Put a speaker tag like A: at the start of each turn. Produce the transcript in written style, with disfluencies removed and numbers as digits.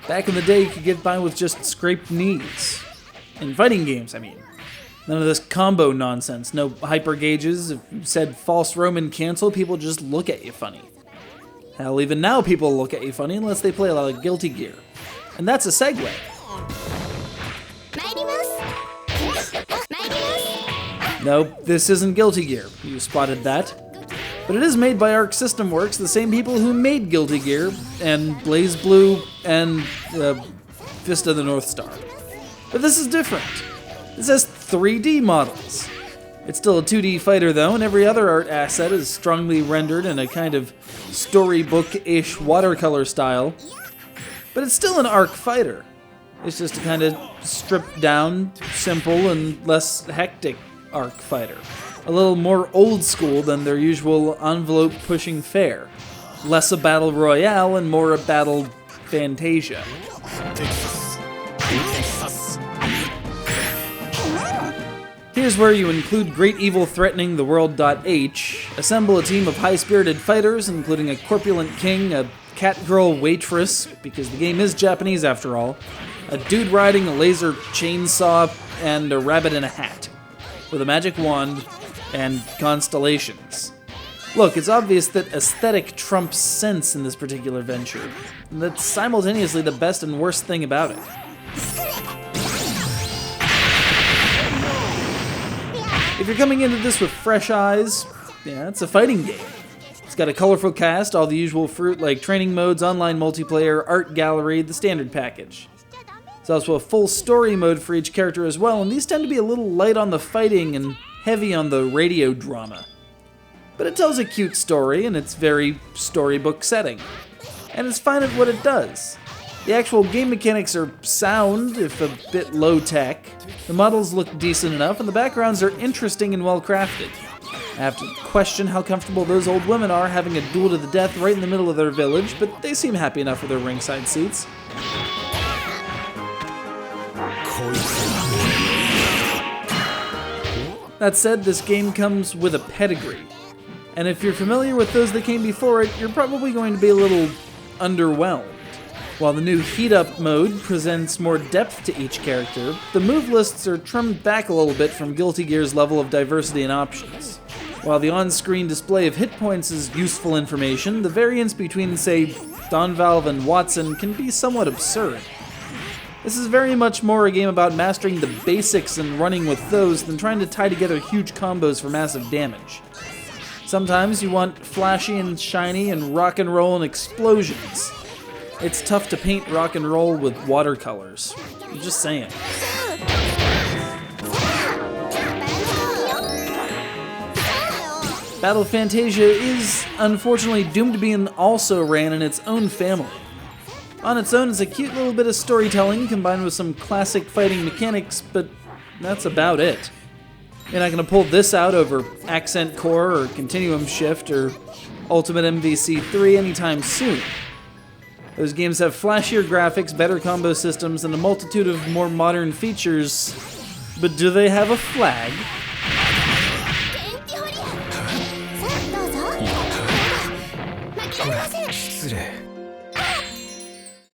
A: Back in the day, you could get by with just scraped knees. In fighting games, I mean. None of this combo nonsense, no hyper gauges. If you said false Roman cancel, people just look at you funny. Hell, even now people look at you funny unless they play a lot of Guilty Gear. And that's a segue. Nope, this isn't Guilty Gear. You spotted that. But it is made by Arc System Works, the same people who made Guilty Gear, and BlazBlue, and Fist of the North Star. But this is different. This has 3D models. It's still a 2D fighter though, and every other art asset is strongly rendered in a kind of storybook-ish watercolor style. But it's still an Arc fighter. It's just a kind of stripped down, simple, and less hectic Arc fighter. A little more old school than their usual envelope-pushing fare. Less a battle royale and more a battle Fantasia. Here's where you include great evil threatening the world.h, assemble a team of high-spirited fighters, including a corpulent king, a cat-girl waitress, because the game is Japanese after all, a dude riding a laser chainsaw, and a rabbit in a hat, with a magic wand, and constellations. Look, it's obvious that aesthetic trumps sense in this particular venture, and that's simultaneously the best and worst thing about it. If you're coming into this with fresh eyes, yeah, it's a fighting game. It's got a colorful cast, all the usual fruit like training modes, online multiplayer, art gallery, the standard package. There's also a full story mode for each character as well, and these tend to be a little light on the fighting and heavy on the radio drama. But it tells a cute story in its very storybook setting, and it's fine at what it does. The actual game mechanics are sound, if a bit low-tech, the models look decent enough, and the backgrounds are interesting and well-crafted. I have to question how comfortable those old women are having a duel to the death right in the middle of their village, but they seem happy enough with their ringside seats. That said, this game comes with a pedigree. And if you're familiar with those that came before it, you're probably going to be a little underwhelmed. While the new Heat Up mode presents more depth to each character, the move lists are trimmed back a little bit from Guilty Gear's level of diversity and options. While the on-screen display of hit points is useful information, the variance between, say, Donvalve and Watson can be somewhat absurd. This is very much more a game about mastering the basics and running with those than trying to tie together huge combos for massive damage. Sometimes you want flashy and shiny and rock and roll and explosions. It's tough to paint rock and roll with watercolors. I'm just saying. Battle Fantasia is, unfortunately, doomed to be an also-ran in its own family. On its own, it's a cute little bit of storytelling combined with some classic fighting mechanics, but that's about it. You're not going to pull this out over Accent Core or Continuum Shift or Ultimate MVC 3 anytime soon. Those games have flashier graphics, better combo systems, and a multitude of more modern features, but do they have a flag?